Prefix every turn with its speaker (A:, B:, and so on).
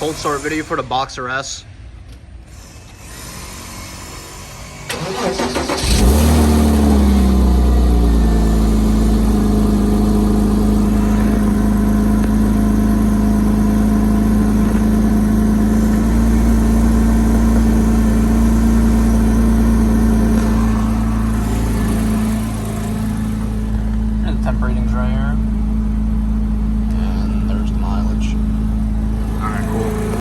A: cold start video for the Boxer S.
B: And the temp readings right here.